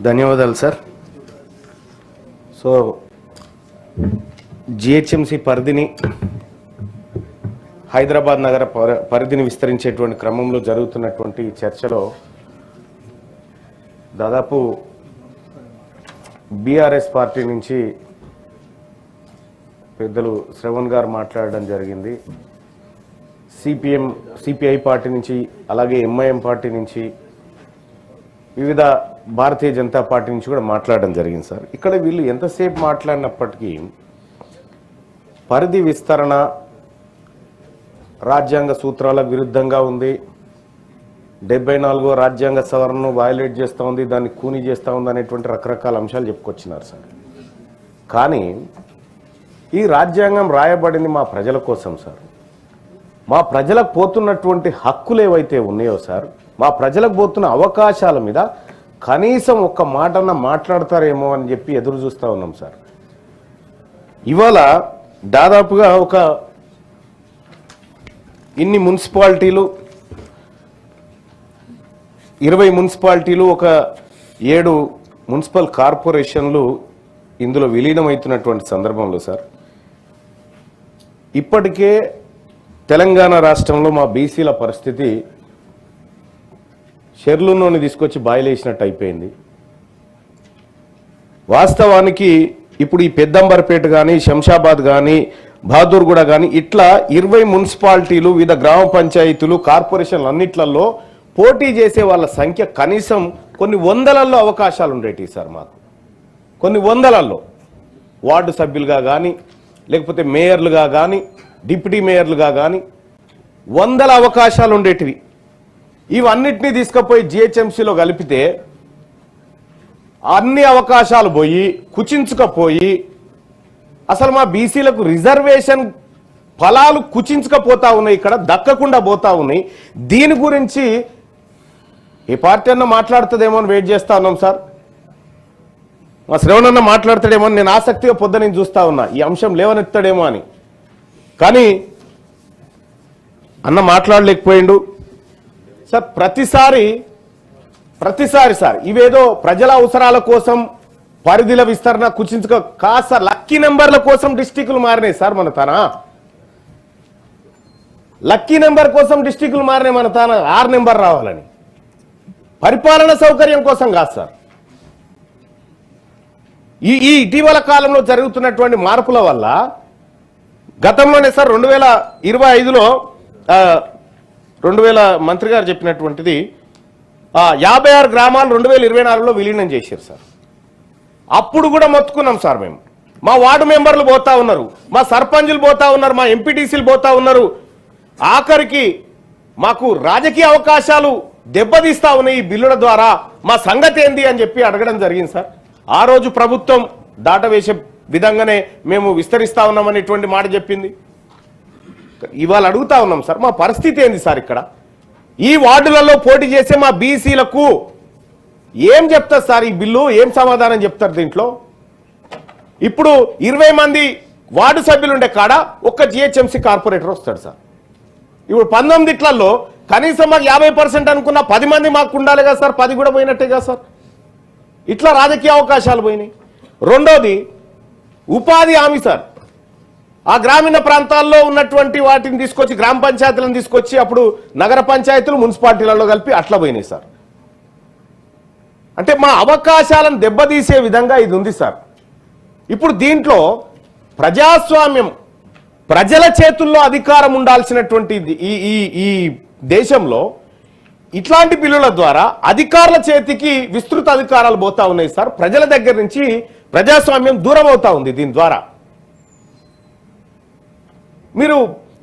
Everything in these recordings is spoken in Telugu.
ధన్యవాదాలు సార్. సో జిహెచ్ఎంసి పరిధిని హైదరాబాద్ నగర పరిధిని విస్తరించేటువంటి క్రమంలో జరుగుతున్నటువంటి చర్చలో దాదాపు బీఆర్ఎస్ పార్టీ నుంచి పెద్దలు శ్రవణ్ గారు మాట్లాడడం జరిగింది. సిపిఐ పార్టీ నుంచి, అలాగే ఎంఐఎం పార్టీ నుంచి, వివిధ భారతీయ జనతా పార్టీ నుంచి కూడా మాట్లాడడం జరిగింది సార్. ఇక్కడ వీళ్ళు ఎంతసేపు మాట్లాడినప్పటికీ పరిధి విస్తరణ రాజ్యాంగ సూత్రాలకు విరుద్ధంగా ఉంది, 74వ రాజ్యాంగ సవరణను వయలేట్ చేస్తూ ఉంది, దాన్ని కూని చేస్తూ ఉంది అనేటువంటి రకరకాల అంశాలు చెప్పుకొచ్చినారు సార్. కానీ ఈ రాజ్యాంగం రాయబడింది మా ప్రజల కోసం సార్. మా ప్రజలకు పోతున్నటువంటి హక్కులు ఏవైతే ఉన్నాయో సార్, మా ప్రజలకు పోతున్న అవకాశాల మీద కనీసం ఒక్క మాటన మాట్లాడతారేమో అని చెప్పి ఎదురు చూస్తూ ఉన్నాం సార్. ఇవాళ దాదాపుగా ఒక ఇన్ని మున్సిపాలిటీలు, 20 మున్సిపాలిటీలు, ఒక 7 మున్సిపల్ కార్పొరేషన్లు ఇందులో విలీనమవుతున్నటువంటి సందర్భంలో సార్, ఇప్పటికే తెలంగాణ రాష్ట్రంలో మా బీసీల పరిస్థితి షెర్లునోని తీసుకొచ్చి బాయిలేసినట్టు అయిపోయింది. వాస్తవానికి ఇప్పుడు ఈ పెద్దంబర్పేట కానీ, శంషాబాద్ కానీ, బహదూర్గూడ కానీ, ఇట్లా 20 మున్సిపాలిటీలు, వివిధ గ్రామ పంచాయతీలు, కార్పొరేషన్లు అన్నిట్లలో పోటీ చేసే వాళ్ళ సంఖ్య కనీసం కొన్ని వందలలో అవకాశాలు ఉండేవి సార్. మాకు కొన్ని వందలలో వార్డు సభ్యులుగా కానీ, లేకపోతే మేయర్లుగా కానీ, డిప్యూటీ మేయర్లుగా కానీ వందల అవకాశాలు ఉండేటివి. ఇవన్నిటినీ తీసుకుపోయి జిహెచ్ఎంసీలో కలిపితే అన్ని అవకాశాలు పోయి కుచించుకపోయి అసలు మా బీసీలకు రిజర్వేషన్ ఫలాలు కుచించుకపోతా ఉన్నాయి, ఇక్కడ దక్కకుండా పోతా ఉన్నాయి. దీని గురించి ఏ పార్టీ అన్న మాట్లాడుతుందేమో అని వెయిట్ చేస్తా ఉన్నాం సార్. మా శ్రవణన్న మాట్లాడతాడేమో అని నేను ఆసక్తిగా పొద్దున చూస్తా ఉన్నా, ఈ అంశం లేవనెత్తాడేమో అని. కానీ అన్న మాట్లాడలేకపోయిండు సార్. ప్రతిసారి సార్ ఇవేదో ప్రజల అవసరాల కోసం పరిధిల విస్తరణ కుచించుక కాస్త లక్కీ నెంబర్ల కోసం డిస్టిక్లు మారినాయి సార్. మన తన లక్కీ నెంబర్ కోసం డిస్టిక్లు మారినాయి. మన తన 6 నెంబర్ రావాలని, పరిపాలన సౌకర్యం కోసం కాదు సార్. ఈ ఇటీవల కాలంలో జరుగుతున్నటువంటి మార్పుల వల్ల గతంలోనే సార్ 2025లో 2000 మంత్రి గారు చెప్పినటువంటిది 56 గ్రామాలు 2024లో విలీనం చేశారు సార్. అప్పుడు కూడా మొత్తుకున్నాం సార్ మేము. మా వార్డు మెంబర్లు పోతా ఉన్నారు, మా సర్పంచులు పోతా ఉన్నారు, మా ఎంపీటీసీలు పోతా ఉన్నారు. ఆఖరికి మాకు రాజకీయ అవకాశాలు దెబ్బతీస్తా ఉన్నాయి ఈ బిల్లుల ద్వారా, మా సంగతి ఏంది అని చెప్పి అడగడం జరిగింది సార్. ఆ రోజు ప్రభుత్వం దాటవేసే విధంగానే మేము విస్తరిస్తా ఉన్నామనేటువంటి మాట చెప్పింది. ఇవాళ అడుగుతా ఉన్నాం సార్, మా పరిస్థితి ఏంది సార్? ఇక్కడ ఈ వార్డులలో పోటీ చేసే మా బీసీలకు ఏం చెప్తారు సార్? ఈ బిల్లు ఏం సమాధానం చెప్తారు దీంట్లో? ఇప్పుడు 20 మంది వార్డు సభ్యులు ఉండే కాడ ఒక్క జిహెచ్ఎంసీ కార్పొరేటర్ వస్తాడు సార్. ఇప్పుడు 19 కనీసం మాకు 50% అనుకున్న 10 మంది మాకు ఉండాలి కదా సార్. 10 కూడా పోయినట్టే కదా సార్. ఇట్లా రాజకీయ అవకాశాలు పోయినాయి. రెండోది ఉపాధి హామీ సార్. ఆ గ్రామీణ ప్రాంతాల్లో ఉన్నటువంటి వాటిని తీసుకొచ్చి గ్రామ పంచాయతీలను తీసుకొచ్చి అప్పుడు నగర పంచాయతీలు మున్సిపాలిటీలలో కలిపి అట్లా పోయినాయి సార్. అంటే మా అవకాశాలను దెబ్బతీసే విధంగా ఇది ఉంది సార్. ఇప్పుడు దీంట్లో ప్రజాస్వామ్యం, ప్రజల చేతుల్లో అధికారం ఉండాల్సినటువంటి ఈ దేశంలో ఇట్లాంటి బిల్లుల ద్వారా అధికారుల చేతికి విస్తృత అధికారాలు పోతా ఉన్నాయి సార్. ప్రజల దగ్గర నుంచి ప్రజాస్వామ్యం దూరం అవుతా ఉంది దీని ద్వారా. మీరు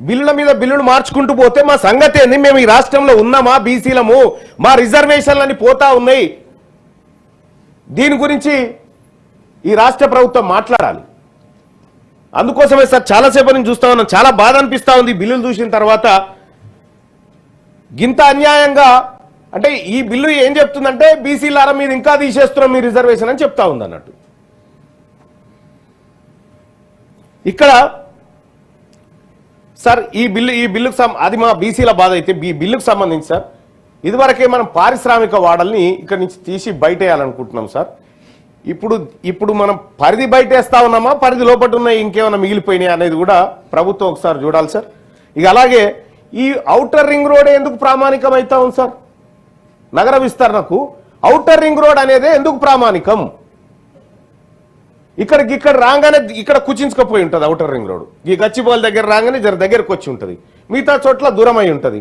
బిల్లుల మీద బిల్లులు మార్చుకుంటూ పోతే మా సంగతి ఏంది? మేము ఈ రాష్ట్రంలో ఉన్నామా? బీసీలము, మా రిజర్వేషన్లని పోతా ఉన్నాయి. దీని గురించి ఈ రాష్ట్ర ప్రభుత్వం మాట్లాడాలి. అందుకోసమే సార్ చాలాసేపు నేను చూస్తా ఉన్నాను, చాలా బాధ అనిపిస్తా ఉంది బిల్లులు చూసిన తర్వాత. గింత అన్యాయంగా, అంటే ఈ బిల్లు ఏం చెప్తుందంటే బీసీలారా మీరు ఇంకా తీసేస్తున్నాం మీ రిజర్వేషన్ అని చెప్తా ఉంది అన్నట్టు. ఇక్కడ సార్ ఈ బిల్లుకు అది మా బీసీల బాధ అయితే, ఈ బిల్లుకు సంబంధించి సార్ ఇదివరకే మనం పారిశ్రామిక వాడల్ని ఇక్కడి నుంచి తీసి బయటేయాలనుకుంటున్నాం సార్. ఇప్పుడు మనం పరిధి బయటేస్తా ఉన్నామా, పరిధి లోపల ఉన్నాయి ఇంకేమైనా మిగిలిపోయినాయి అనేది కూడా ప్రభుత్వం ఒకసారి చూడాలి సార్. ఇక అలాగే ఈ ఔటర్ రింగ్ రోడ్ ఎందుకు ప్రామాణికం అవుతా ఉంది సార్? నగర విస్తరణకు ఔటర్ రింగ్ రోడ్ అనేది ఎందుకు ప్రామాణికం? ఇక్కడ రాగానే ఇక్కడ కుచించుకపోయి ఉంటుంది ఔటర్ రింగ్ రోడ్. ఈ గచ్చిబౌలి దగ్గర రాగానే జర దగ్గరకు వచ్చి ఉంటుంది, మిగతా చోట్ల దూరం అయి ఉంటుంది.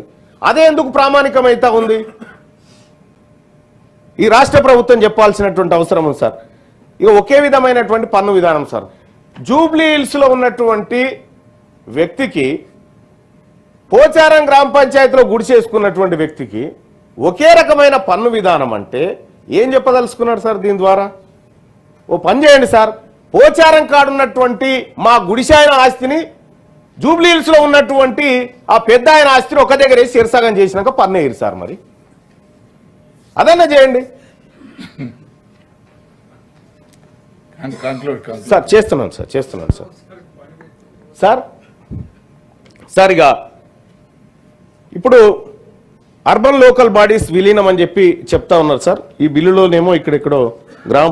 అదే ఎందుకు ప్రామాణికం అవుతా ఉంది? ఈ రాష్ట్ర ప్రభుత్వం చెప్పాల్సినటువంటి అవసరం ఉంది సార్. ఇక ఒకే విధమైనటువంటి పన్ను విధానం సార్. జూబ్లీ హిల్స్ లో ఉన్నటువంటి వ్యక్తికి, పోచారం గ్రామ పంచాయతీలో గుడిసేసుకున్నటువంటి వ్యక్తికి ఒకే రకమైన పన్ను విధానం అంటే ఏం చెప్పదలుచుకున్నాడు సార్ దీని ద్వారా? ఓ పని చేయండి సార్, పోచారం కాడున్నటువంటి మా గుడిసాయన ఆస్తిని జూబ్లీ హిల్స్ లో ఉన్నటువంటి ఆ పెద్ద ఆయన ఆస్తిని ఒక దగ్గర వేసి శిరసగం చేసినాక పన్ను వేయరు సార్. మరి అదన్నా చేయండి సార్. చేస్తున్నాను సార్. సార్ ఇక ఇప్పుడు అర్బన్ లోకల్ బాడీస్ విలీనం అని చెప్పి చెప్తా ఉన్నారు సార్. ఈ బిల్లులోనేమో ఇక్కడెక్కడో గ్రామ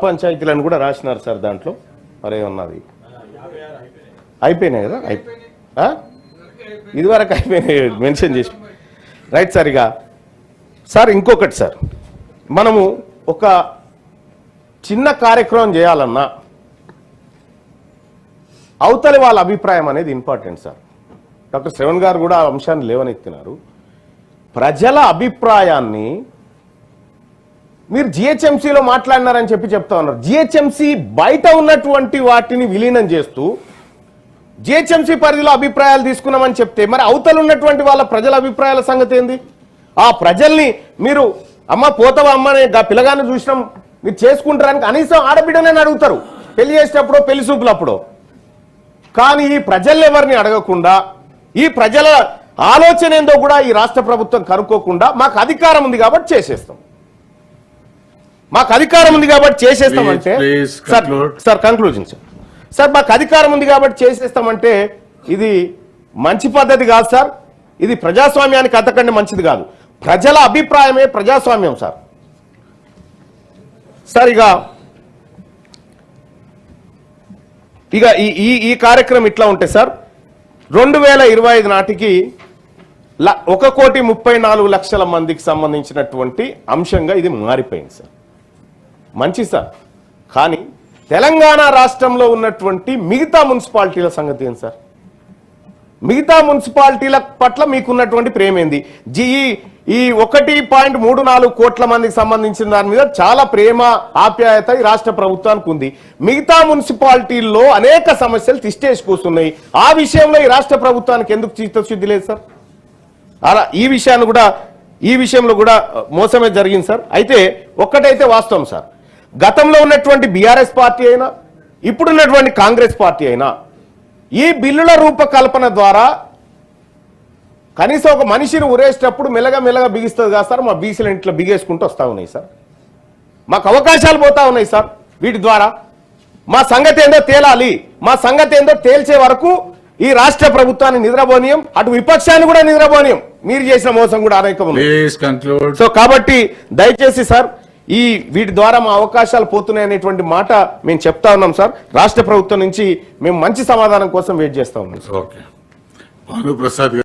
పంచాయతీలను కూడా రాసినారు సార్. దాంట్లో మరేమన్నది అయిపోయినాయి కదా, ఇదివరకు అయిపోయినాయి మెన్షన్ చేసి రైట్ సార్. ఇక సార్ ఇంకొకటి సార్, మనము ఒక చిన్న కార్యక్రమం చేయాలన్నా అవతలి వాళ్ళ అభిప్రాయం అనేది ఇంపార్టెంట్ సార్. డాక్టర్ శ్రవణ్ గారు కూడా ఆ అంశాన్ని లేవనెత్తినారు. ప్రజల అభిప్రాయాన్ని మీరు జిహెచ్ఎంసీలో మాట్లాడినారని చెప్పి చెప్తా ఉన్నారు. జిహెచ్ఎంసీ బయట ఉన్నటువంటి వాటిని విలీనం చేస్తూ జిహెచ్ఎంసీ పరిధిలో అభిప్రాయాలు తీసుకున్నామని చెప్తే మరి అవతల ఉన్నటువంటి వాళ్ళ ప్రజల అభిప్రాయాల సంగతి ఏంది? ఆ ప్రజల్ని మీరు అమ్మ పోతావా అమ్మని పిల్లగాన్ని చూసినాం మీరు చేసుకుంటారని కనీసం ఆడబిడ్డనే అడుగుతారు పెళ్లి చేసేటప్పుడు, పెళ్లి చూపులప్పుడు. కానీ ఈ ప్రజల్ని ఎవరిని అడగకుండా, ఈ ప్రజల ఆలోచన ఏందో కూడా ఈ రాష్ట్ర ప్రభుత్వం కనుక్కోకుండా మాకు అధికారం ఉంది కాబట్టి చేసేస్తాం, అంటే సార్ కంక్లూజన్ సార్ మాకు అధికారం ఉంది కాబట్టి చేసేస్తామంటే ఇది మంచి పద్ధతి కాదు సార్. ఇది ప్రజాస్వామ్యానికి అంతకంటే మంచిది కాదు. ప్రజల అభిప్రాయమే ప్రజాస్వామ్యం సార్. సార్ ఇక ఈ కార్యక్రమం ఇట్లా ఉంటే సార్ 2025 నాటికి 1,34,00,000 మందికి సంబంధించినటువంటి అంశంగా ఇది మారిపోయింది సార్. మంచి సార్. కానీ తెలంగాణ రాష్ట్రంలో ఉన్నటువంటి మిగతా మున్సిపాలిటీల సంగతి ఏంటి సార్? మిగతా మున్సిపాలిటీల పట్ల మీకున్నటువంటి ప్రేమేంది? ఈ 1.34 కోట్ల మందికి సంబంధించిన దాని మీద చాలా ప్రేమ ఆప్యాయత ఈ రాష్ట్ర ప్రభుత్వానికి ఉంది. మిగతా మున్సిపాలిటీల్లో అనేక సమస్యలు తిష్టేసి కూర్చున్నాయి. ఆ విషయంలో ఈ రాష్ట్ర ప్రభుత్వానికి ఎందుకు చిత్తశుద్ధి లేదు సార్? అలా ఈ విషయంలో కూడా మోసమే జరిగింది సార్. అయితే ఒక్కటైతే వాస్తవం సార్, గతంలో ఉన్నటువంటి బీఆర్ఎస్ పార్టీ అయినా ఇప్పుడున్నటువంటి కాంగ్రెస్ పార్టీ అయినా ఈ బిల్లుల రూపకల్పన ద్వారా కనీసం ఒక మనిషిని ఉరేసేటప్పుడు మెల్లగా బిగిస్తుంది కదా సార్. మా బీసీల ఇంట్లో బిగేసుకుంటూ వస్తూ ఉన్నాయి సార్. మాకు అవకాశాలు పోతా ఉన్నాయి సార్. వీటి ద్వారా మా సంగతి ఏందో తేలాలి. మా సంగతి ఏందో తేల్చే వరకు ఈ రాష్ట్ర ప్రభుత్వాన్ని నిద్రపోనీయం, అటు విపక్షాన్ని కూడా నిద్రపోనీయం. మీరు చేసిన మోసం కూడా అనేకం ఉంది. సో కాబట్టి దయచేసి సార్ వీటి ద్వారా మా అవకాశాలు పోతున్నాయి అనేటువంటి మాట మేము చెప్తా ఉన్నాం సార్. రాష్ట్ర ప్రభుత్వం నుంచి మేము మంచి సమాధానం కోసం వెయిట్ చేస్తా ఉన్నాం. ఓకే. భానుప్రసాద్